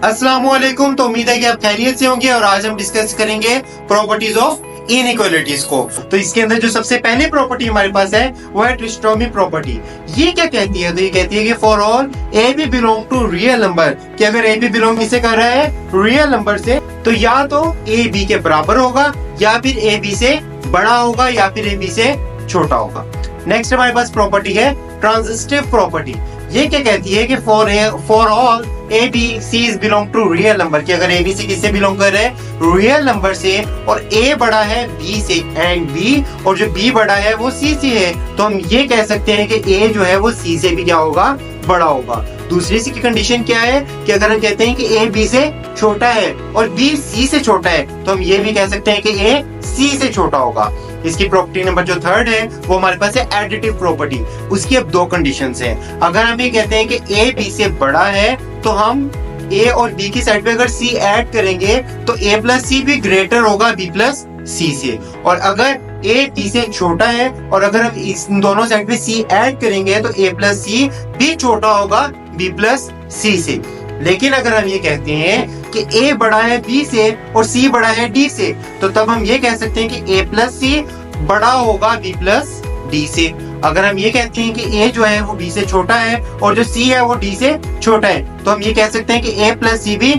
अस्सलामुअलैकुम। तो उम्मीद है कि आप खैरियत से होंगे और आज हम डिस्कस करेंगे प्रॉपर्टीज ऑफ इनइक्वालिटीज को। तो इसके अंदर जो सबसे पहले प्रॉपर्टी हमारे पास है वो है ट्रिस्टोमी प्रॉपर्टी। ये क्या कहती है? तो ये कहती है कि for all A B belong to real number, कि अगर ए बी बिलोंग किससे कर रहा है? रियल नंबर से, तो या तो ए बी के बराबर होगा या फिर ए बी से बड़ा होगा या फिर ए बी से छोटा होगा। नेक्स्ट हमारे पास प्रॉपर्टी है ट्रांजिटिव प्रॉपर्टी। ये क्या कहती है कि for all A B C is belong to real number, कि अगर ए बी सी किससे बिलोंग कर रहे हैं? रियल नंबर से, और ए बड़ा है बी से एंड बी, और जो बी बड़ा है वो सी से है, तो हम ये कह सकते हैं कि ए जो है वो सी से भी क्या होगा? बड़ा होगा। दूसरी सी की कंडीशन क्या है कि अगर हम कहते हैं कि ए बी से छोटा है और बी सी से छोटा है, तो हम ये भी कह सकते हैं कि ए सी से छोटा होगा। इसकी प्रॉपर्टी नंबर जो थर्ड है वो हमारे पास है एडिटिव प्रॉपर्टी। उसकी अब दो कंडीशंस हैं। अगर हम ये कहते हैं कि ए बी से बड़ा है, तो हम ए और बी की साइड पे अगर सी ऐड करेंगे तो ए प्लस सी भी ग्रेटर होगा बी प्लस सी से। और अगर ए बी से छोटा है और अगर हम इस दोनों साइड पे सी ऐड करेंगे तो ए प्लस सी भी छोटा होगा बी प्लस सी से। लेकिन अगर हम ये कहते हैं कि ए बड़ा है बी से और सी बड़ा है डी से, तो तब हम ये कह सकते हैं कि ए प्लस सी बड़ा होगा बी प्लस डी से। अगर हम ये कहते हैं कि ए जो है वो बी से छोटा है और जो सी है वो डी से छोटा है, तो हम ये कह सकते हैं कि ए प्लस सी भी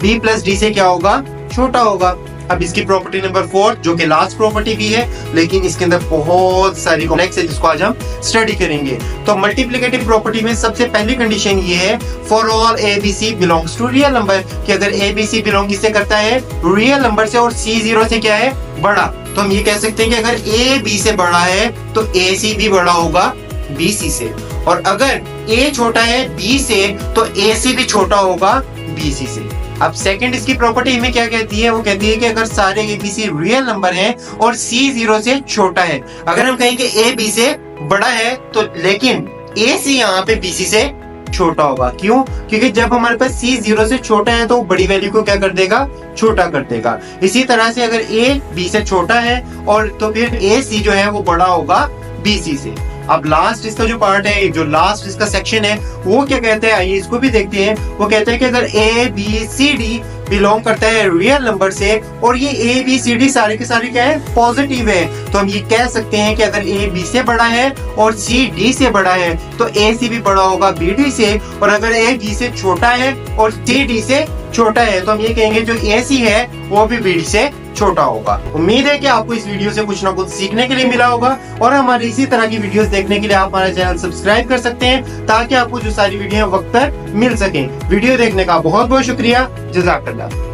बी प्लस डी से क्या होगा? छोटा होगा। अब इसकी प्रॉपर्टी नंबर 4 जो कि लास्ट प्रॉपर्टी भी है, लेकिन इसके अंदर बहुत सारी कॉम्प्लेक्स है जिसको आज हम स्टडी करेंगे। तो मल्टीप्लिकेटिव प्रॉपर्टी में सबसे पहली कंडीशन ये है for all A B C belongs to real number, कि अगर ए बी सी बिलोंग किससे करता है? रियल नंबर से, और सी जीरो से क्या है? बड़ा। तो हम ये कह सकते हैं कि अगर ए बी से बड़ा है तो ए सी भी बड़ा होगा बी सी से, और अगर ए छोटा है बी से तो ए सी भी छोटा होगा बी सी से। अब सेकंड इसकी प्रॉपर्टी हमें क्या कहती है? वो कहती है कि अगर सारे A B C real number हैं और सी जीरो से छोटा है, अगर हम कहें कि ए बी से बड़ा है तो लेकिन ए सी यहाँ पे बी सी से छोटा होगा। क्यों? क्योंकि जब हमारे पास सी जीरो से छोटा है तो बड़ी वैल्यू को क्या कर देगा? छोटा कर देगा। इसी तरह से अगर ए बी से छोटा है और तो फिर ए सी जो है वो बड़ा होगा बी सी से। अब लास्ट इसका जो पार्ट है, जो लास्ट इसका सेक्शन है, वो क्या कहते हैं? आइए इसको भी देखते हैं। वो कहते हैं कि अगर A B C D belong करता है रियल नंबर से और ये ए बी सी डी सारे के सारे क्या है? पॉजिटिव है, तो हम ये कह सकते हैं कि अगर ए बी से बड़ा है और सी डी से बड़ा है तो ए सी भी बड़ा होगा बी डी से, और अगर ए बी से छोटा है और सी डी से छोटा है तो हम ये कहेंगे जो ए सी है वो भी बी डी से छोटा होगा। उम्मीद है कि आपको इस वीडियो से कुछ ना कुछ सीखने के लिए मिला होगा, और हमारी इसी तरह की वीडियोस देखने के लिए आप हमारा चैनल सब्सक्राइब कर सकते हैं ताकि आपको जो सारी वीडियो वक्त पर मिल सके। वीडियो देखने का बहुत बहुत शुक्रिया। जज़ाकल्लाह।